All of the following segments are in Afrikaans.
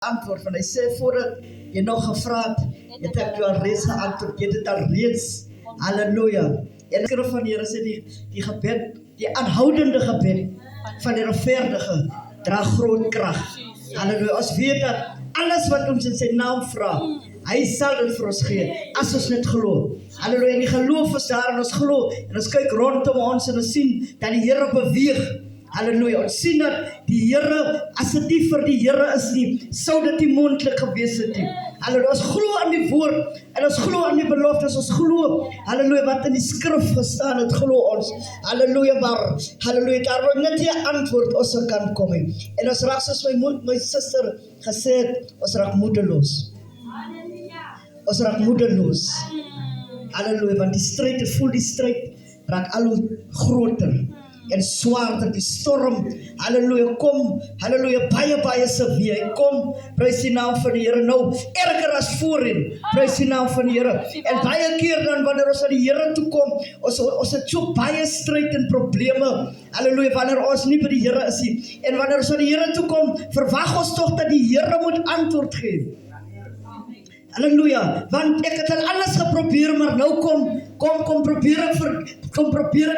antwoord, want hy sê voordat jy nog gevra het, het ek jou alreeds geantwoord, jy het het alreeds, halleluja. En die skrif van die Here sê die gebed, die aanhoudende gebed van die regverdige dra groot krag. Halleluja, ons weet dat alles wat ons in sy naam vra, hy sal dit vir ons gee, as ons net glo. Halleluja, en die geloof is daar en ons glo, en ons kyk rondom ons en ons sien dat die Here beweeg. Halleluja, ons sien dat die Here, as dit nie vir die Here is nie, sou dit nie moontlik gewees het nie. Halleluja, ons glo aan die woord, en ons glo aan die beloftes, ons glo, halleluja, wat in die skrif gestaan het, glo ons. Halleluja, maar, halleluja, daar word net die antwoord ons kan kom heen. En ons raak soos my suster gesê het, ons raak moedeloos. Ons raak moedeloos. Halleluja, want die strijd, ek voel die strijd, raak al hoe groter. En zwaarder, die storm, halleluja, kom, halleluja, baie severe, kom, prijs die naam van die Here, nou, erger as voorheen, prijs die naam van die Here, en baie keer dan, wanneer ons aan die Here toekom, ons het so baie strijd en probleme, halleluja, wanneer ons nie by die Here is nie, en wanneer ons aan die Here toekom, verwag ons toch dat die Here moet antwoord gee. Halleluja, want ek het al alles geprobeer, maar nou kom probeer ek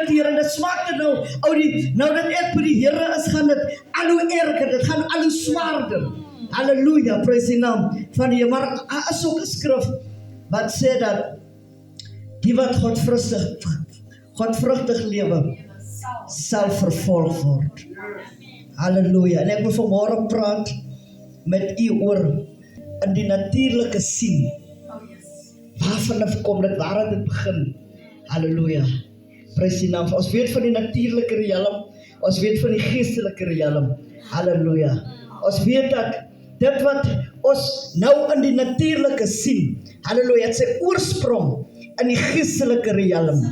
die Here, en dit smaak dit nou dat ek by die Here is, gaan dit al hoe erger, dit gaan al hoe zwaarder. Halleluja, prys die naam van die Here, maar is ook 'n skrif, wat sê dat, die wat godvrugtig lewe, sal vervolg word. Halleluja, en ek wil vanmôre praat met u oor, in die natuurlike sien, waarvan kom dit, waar het dit begin? Halleluja, prys die naam, ons weet van die natuurlike realm, ons weet van die geestelike realm, halleluja, ons weet dat, dit wat ons nou in die natuurlike sien, halleluja, het sy oorsprong in die geestelike realm,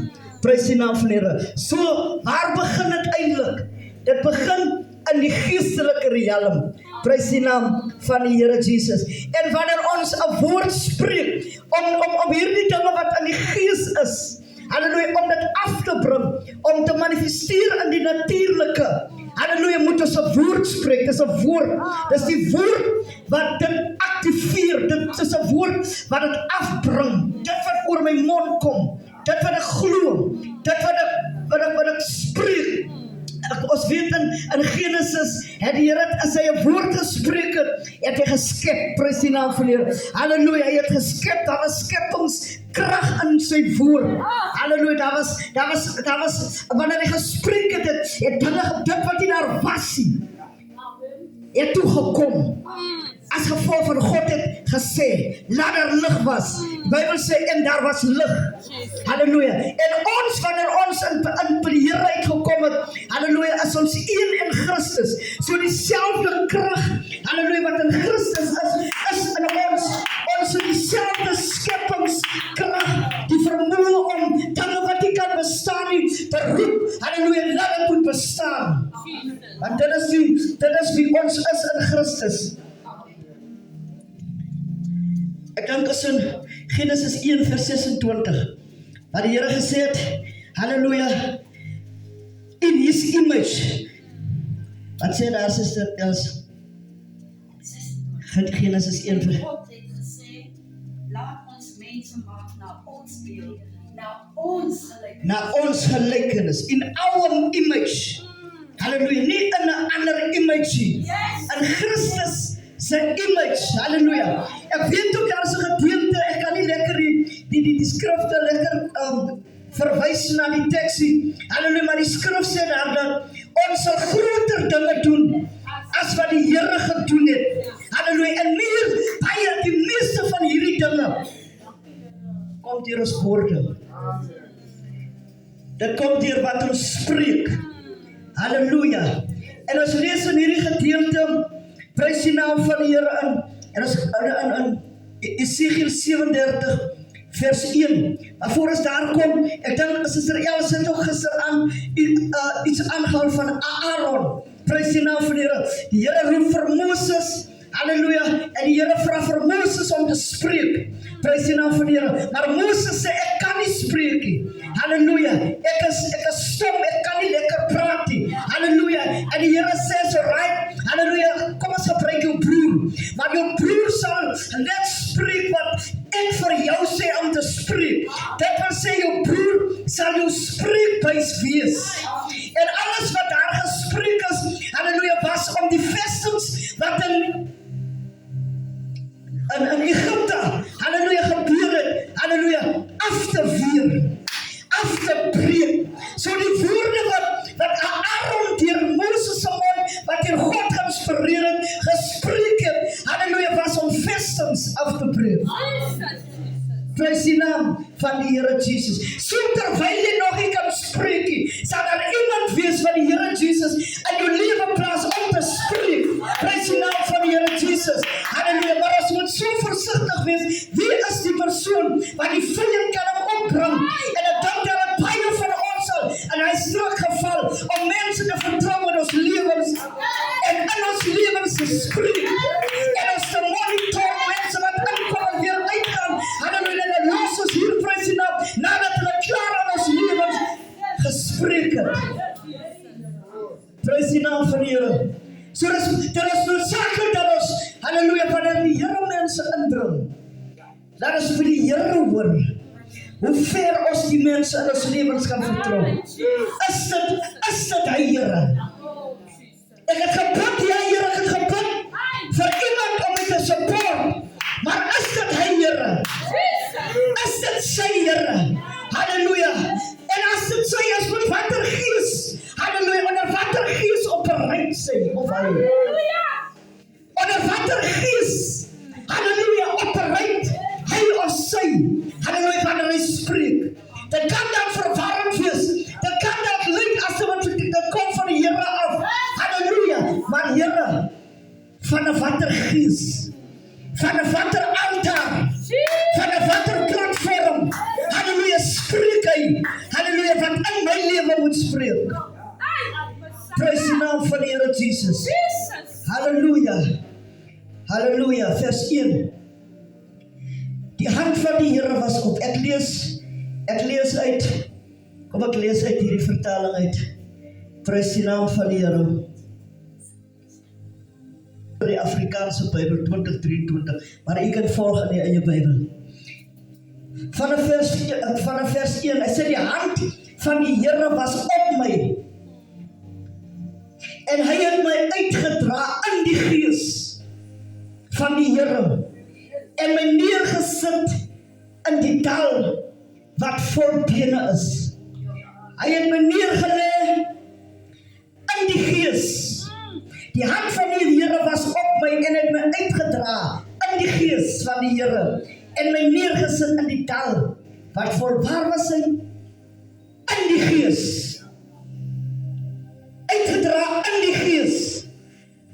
prys die naam van die Here, so, waar begin dit eintlik? Dit begin in die geestelike realm, prys die naam van die Here Jesus. En wanneer ons 'n woord spreek, om hierdie dinge wat in die gees is, halleluja, om dit af te bring, om te manifesteer in die natuurlike, halleluja, moet ons 'n woord spreek, dit is 'n woord, dit is die woord wat dit activeer, dit is 'n woord wat dit afbring, dit wat oor my mond kom, dit wat ek glo, dit wat ek spreek. Ons weet in Genesis, het die Here, as hy 'n woord gespreek het hy geskep, prys die naam van die Here, halleluja, hy het geskep, daar was skepingskrag in sy woord, halleluja, daar was, wanneer hy gespreek het dinge, dit wat nie daar was nie, het toegekom, as gevolg van God het gesê, laat daar lig was, die Bybel sê, en daar was lig, halleluja, en ons, wanneer ons in by die Here uitgekom het, halleluja, is ons een in Christus, so dieselfde krag, halleluja, wat in Christus is in ons het dieselfde skeppingskrag, die vermoë om dinge wat nie kan bestaan nie, te roep, halleluja, laat dit moet bestaan, want dit is wie ons is in Christus. Ek dink is in Genesis 1 vers 26, waar die Here gesê het, halleluja, in his image, wat sê daar, sister Els? Genesis 1 vers... God het gesê, laat ons mense maak na ons beeld, na ons gelykenis, in our image, halleluja, nie in 'n ander image, in Christus sy image, halleluja. Ek weet ook daar is 'n gedeelte, ek kan nie lekker die skrifte lekker verwys na die teksie, halleluja, maar die skrif sê daar dat ons sal groter dinge doen as wat die Here gedoen het, halleluja, en die meeste van hierdie dinge kom deur ons woorde, dit kom deur wat ons spreek, halleluja, en ons lees in hierdie gedeelte, prys die naam van die Here en ons in Esegiel 37 vers 1, maar voor ons daar kom, ek dink Israel sit ook gister aan iets aangehaal van Aaron, prys die naam van die Here roep vir Moses, halleluja, en die Here vra vir Moses om te spreek, prys die naam van die Here, maar Moses sê, ek kan nie spreek nie, halleluja, ek is stom, ek kan nie lekker praat nie, halleluja, en die Here sê, so right, Halleluja, kom ons gebruik jou broer. Maar jou broer sal net spreek wat ek vir jou sê om te spreek. Dit wil sê jou broer sal jou spreekbuis wees. En alles wat daar gespreek is, halleluja, was om die vestings wat in Egypte, halleluja, gebeur het, halleluja, af te weer, af te breek. So die woorde wat Aaron deur Moses se mond, wat deur God geïnspireer het, gespreek het, halleluja, was om vestings af te breek. Prys die naam van die Here Jesus. So terwyl jy nog nie kan spreek nie, sal daar iemand wees van die Here Jesus in jou lewe plaas om te spreek. Prys die naam van die Here Jesus. Halleluja, maar ons moet so versigtig wees. Wie is die persoon wat die vyand kan hom opbring? En ek dink dat het baie van ons sal in hy struik geval om mense te vertrou in ons lewens en in ons lewens te spreek. En ons te monitor mense wat inkom en weer uitgaan. Halleluja, en los ons hier, prys die naam, nadat hulle klaar aan ons lewens gespreek het. Prys die naam van die Here. So dit is noodsaaklik dat ons, halleluja, wanneer die Here mense indring, laat ons vir die Here hoor, hoe ver ons die mense in ons lewens kan vertrou. Is dit hy, Here? Ek het gebid, ja Here, ek het gebid vir iemand om my te support, maar is dit hy, Here? Is dit sy, Here? Halleluja. En as dit sy is, met watter gees, halleluja, onder watter gees opereer sy, of hy? Onder watter gees, halleluja, opereer hy of sy, halleluja, wanneer hy spreek. Dit kan dan verwarrend wees, dit kan dan lyk asof dit kom van die Here af, halleluja, maar Here, van 'n watter gees, van 'n watter altaar, van 'n watter platform, halleluja, spreek hy, halleluja, wat in my lewe moet spreek. Prys die naam van die Here Jesus. Halleluja, halleluja, vers 1. Die hand van die Here was op. Ek lees uit, kom ek lees uit hierdie vertaling uit. Prys die naam van die Here. Die Afrikaanse Bybel 2023, maar jy kan volg in die eie Bybel. Vanaf vers 1, hy sê die hand van die Here was op my, en hy het my uitgedra in die gees van die Here, en my neergesit in die dal wat vol bene is. Hy het my neergelê in die gees. Die hand van die Here was op my en het my uitgedra in die gees van die Here en my neergesit in die dal wat vol waar was hy? In die gees. Uitgedra in die gees.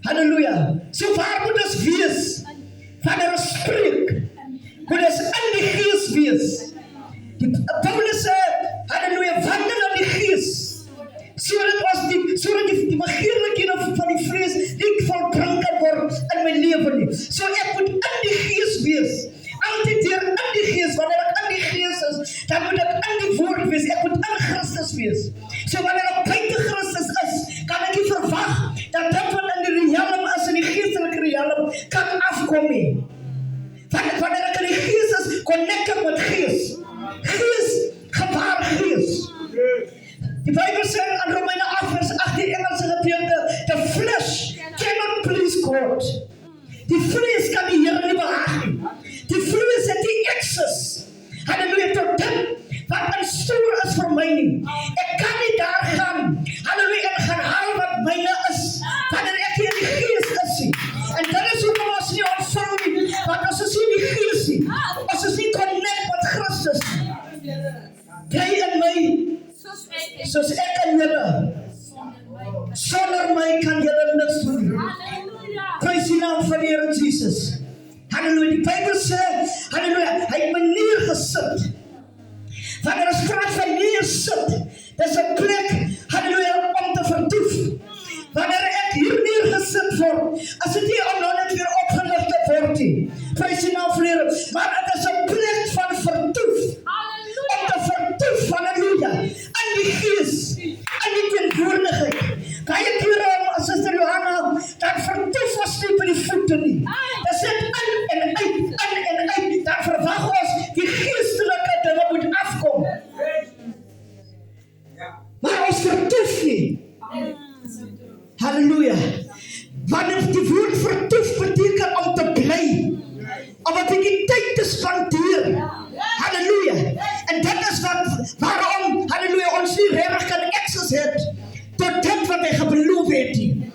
Halleluja. So waar moet ons wees? Wanneer ons spreek, moet ons in die gees wees. Paulus sê, halleluja, wandel in die gees. Sodat die begeerlikhede van die vlees nie volbring kan word in my lewe nie. So ek moet in die gees wees. Altyd deur in die gees. Wanneer ek in die gees is, dan moet ek in die woord wees. Ek moet in Christus wees. So wanneer ek buite Christus is, kan ek nie verwag dat dit wat in die realm is, in die geestelike realm, kan afkom nie. Wanneer ek in die gees is, connect ek met gees. Gees, gebaar gees. Die Bijbel sê in Romeine 8 vers 8, die Engelse gedeelte, the flesh cannot please God. Die vlees kan die Here nie behaag nie. Die vlees het die access, halleluja, tot dit wat in stoor is vir my nie. Ek kan nie daar gaan, halleluja, en gaan haal wat myne is, wanneer ek hier in die gees is nie. En dit is hoekom ons nie ontvang nie, want ons is nie in die gees nie. Ons is nie connect met Christus nie. Jy en my, soos ek en julle, sonder my kan julle niks doen. Prys die naam van die Here Jesus. Halleluja, die Bybel sê, halleluja, hy het my neergesit. Wanneer ons praat van neersit, dis 'n plek, halleluja, om te vertoef. Wanneer ek hier neergesit word, as dit nie om nou net weer opgelig te word nie. Prys die naam van die Here, maar dit is 'n plek van vertoef. Om te vertoef, halleluja, in die gees, in die teenwoordigheid. Baie kere, Suster Johanna, dan spandeer. Halleluja. En dit is waarom, halleluja, ons nie regtig kan access het tot dit wat hy gebeloof het nie.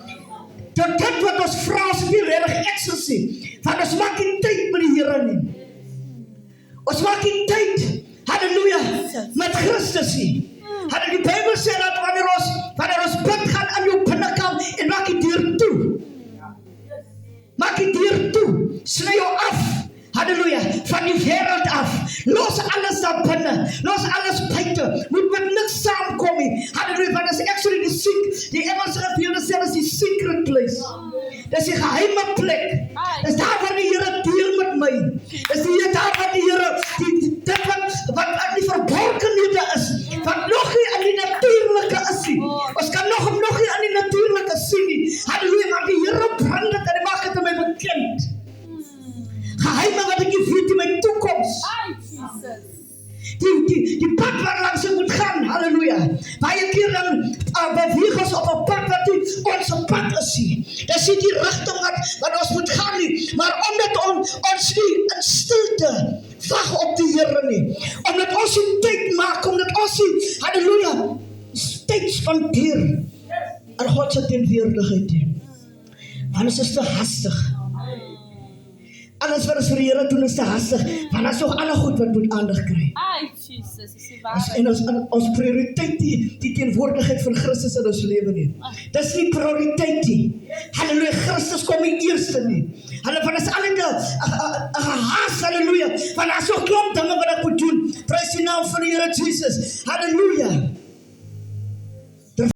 Tot dit wat ons vra ons nie regtig access nie. Want ons maak nie tyd met die Here nie. Ons maak nie tyd, halleluja, met Christus nie. Die Bybel sê dat wanneer ons bid, gaan aan jou binnekant en maak die deur toe. Maak die deur toe. Sny jou af. Halleluja, van die wêreld af. Los alles daar binne. Los alles buite. Moet met niks saamkom nie. Halleluja, want dat is actually die Engelse gedeelte sê, dat is die secret place. Dat is die geheime plek. Dat is daar waar die Here deel met my. Dat is daar waar die Here, dit wat aan die verborgenhede is, wat nog nie aan die natuurlike is nie. Ons kan nog nie aan die natuurlike sien nie. Halleluja, maar die Here bring dit en hy maak dit aan my bekend. Geheime wat ek nie weet in my toekoms. Die pad waar langs ek moet gaan, halleluja. Baie keer dan beweeg ons op 'n pad wat nie ons pad is nie. Dat is nie die rigting wat ons moet gaan nie. Maar omdat ons nie in stilte wag op die Here nie. Omdat ons nie tyd maak, omdat ons nie, halleluja, tyd spandeer aan God se teenwoordigheid nie. Want ons is te hastig. Alles wat ons vir die Here doen is te hastig, want daar is nog ander goed wat moet aandag kry. En ons prioriteit die teenwoordigheid van Christus in ons lewe nie. Dis nie prioriteit nie. Halleluja, Christus kom nie eerste nie. Halleluja, want is alleen 'n haas, halleluja, want daar is nog klomp dinge wat ek moet doen. Prys die naam van die Here Jesus. Halleluja.